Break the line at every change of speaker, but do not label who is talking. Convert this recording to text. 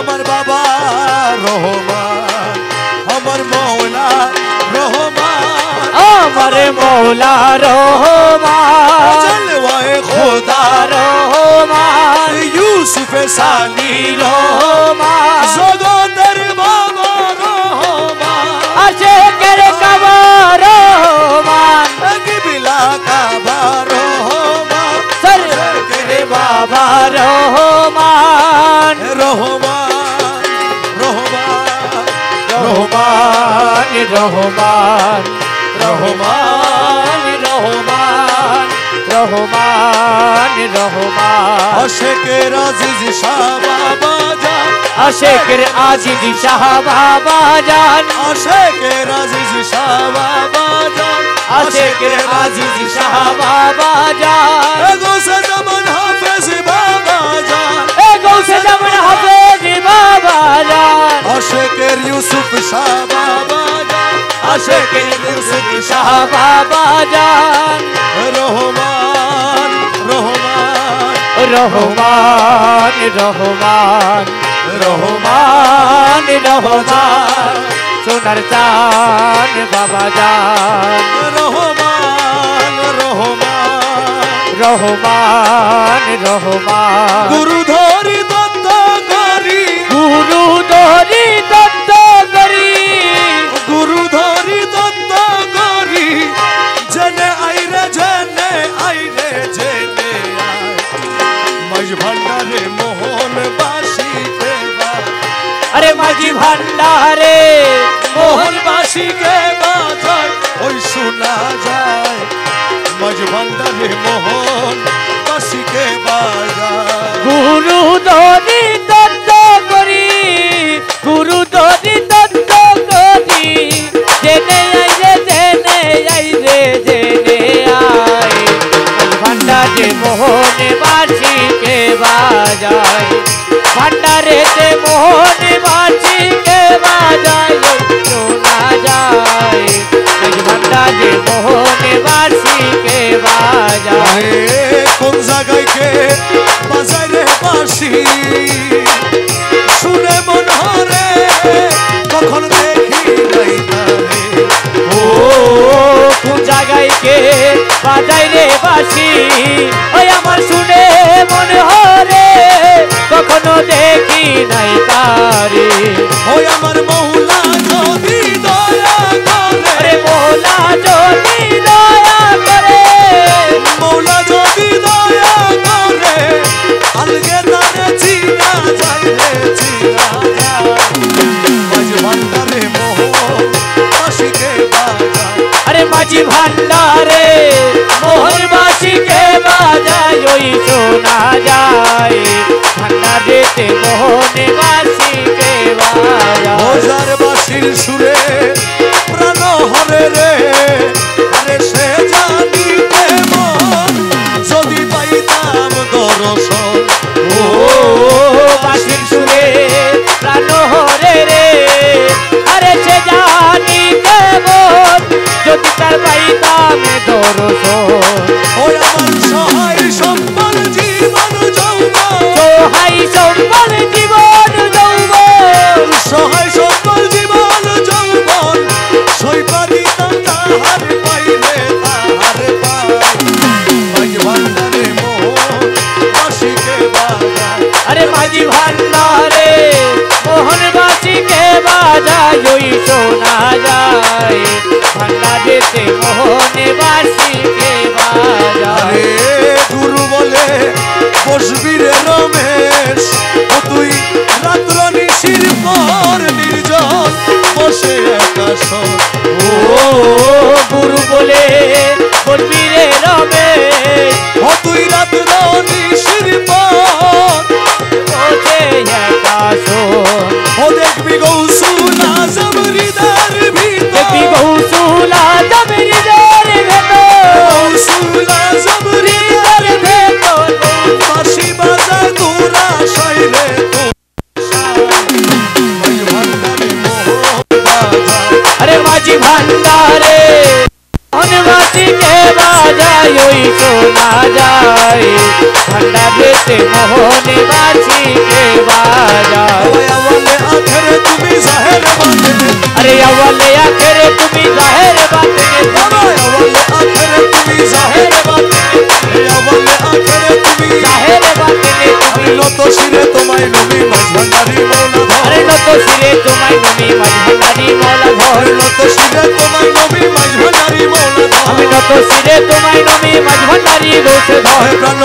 আমার বাবা রহমান আমার মৌলা রহমান
আমার মৌলা রহমান
জলওয়ায়ে খোদা
রহমান
ইউসুফ সানি
রহমান
জগতের বাবা রহমান
আশিকের কাবা রহমান
কিবলা কাবা রহমান
সরকারে বাবা রহমান
রহমান রহমান
রহমান রহমান রহমান রহমান রহমান রহমান
আশিকের আজিজ শাহ বাবা জান
আশিকের আজিজ শাহ বাবা জান
আশিকের আজিজ শাহ বাবা জান
আশিকের আজিজ শাহ বাবা জান
গোসে জামান হাফেজ বাবা জান
গৌসে জামান হাফেজ বাবা জান
আশিকের ইউসুফ শাহ বাবা জান
আশিকের ইউসুফ শাহ বাবা জান
রহমান রহমান
রহমান রহমান রহমান রহমান সোনার চান বাবা জান
রহমান রহমান
রহমান রহমান
গুরু ধরি দত্ত করি
গুরু ধরি দত্ত করি
গুরু ধরি দত্ত করি জেনে আইরে জেনে আইরে জেনে মাঝ ভান্ডারে মোহন বাসি দেবা
আরে মাঝি ভান্ডারে
মোহন বাসি কে বাজায় ওই শোনা যায় মাঝ ভান্ডারে মোহন বাসি কে বাজায়
গুরু ধরি দত্ত করি গুরু ধরি দত্ত করি জেনে আইরে জেনে আয় ভান্ডারে মোহনে বাসি কে বাজায় ভান্ডারেতে মোহনে বাসি কে বাজায় শোনা যায় ভান্ডারে মোহনে বাসি কে বাজায়
কোন জায়গায় কে বাজায় রে বাসি শুনে মন হরে কখন দেখি নাই তারে
ও কোন জায়গায় কে বাজায় রে বাসি ওই আমার শুনে মনে হরে কখনো দেখি নাই তারে
ওই আমার মৌলা যদি দয়া করে
আরে মৌলা যদি দয়া করে
মৌলা যদি দয়া করে আলগে তারে চিনা যায় রে চিনা যায় মাঝ ভান্ডারে মোহন বাসিকে বাজায়
আরে মাঝি ভান্ডারে মোহন বাসিকে বাজায় ওই শোনা যায় ভান্ডারেতে মোহনে বাসিকে বাজায়
হাজার বাসির সুরে প্রাণ হরে রে আরে সে জানিতে মন যদি পাইতাম দর্শন
ও বাসির সুরে প্রাণ হরে রে আরে সে জানি কেমন যদি তার পাইতাম দর্শন
ওই আমার সহায় সম্বল জীবন যৌবন
সহায় সম্বল জীবন যৌবন
সহায় সম্বল জীবন যৌবন সইপা দিতাম তাহার পাইলে তাহার পাই মাঝ ভান্ডারে মোহন বাসিকে বাজায়
আরে মাঝি ভান্ডারে মোহন বাসিকে বাজায় ওই শোনা যায় ভান্ডারেতে মোহনে বাসিকে বাজায়
আরে গুরু বলে বসবি রে রমেশ ও তুই রাত্র নিশির পর নির্জন বসে একাশন
ও গুরু বলে বলবি রে রমেশ
ও তুই রাত্র নিশির পর
বসে একাশন
ও দেখবি গৌসুল আজম হৃদয়ের ভিতর
দেখবি গৌসুল আজম হৃদয়ের ভেতর
গৌসুল আজম হৃদয়ের
ভেতর
বাঁশি বাজায় তোরা শৈলে
আরে মাঝি ভান্ডারে মোহন বাসিকে বাজায় ওই শোনা যায় ভান্ডারেতে মোহন বাসিকে বাজায়
আখেরে তুমি জাহের বাতিনে
अरे अवले आखिरे तुम्ही जाहिर बातने
বাবা আওয়ালে আখেরে তুমি জাহের বাতিনে আওয়ালে আখেরে তুমি
जाहिर बातने
আমি নত শিরে তোমায় নবী মাঝভান্ডারি মৌলা ধর
अरे न तो सिरे तुम्हारी नमी मजहरी मौला धोर
নত শিরে তোমায় নবী মাঝভান্ডারি মৌলা ধর
न तो सिरे तुम्हारी नमी मजहरी दोष धोर
প্রাণ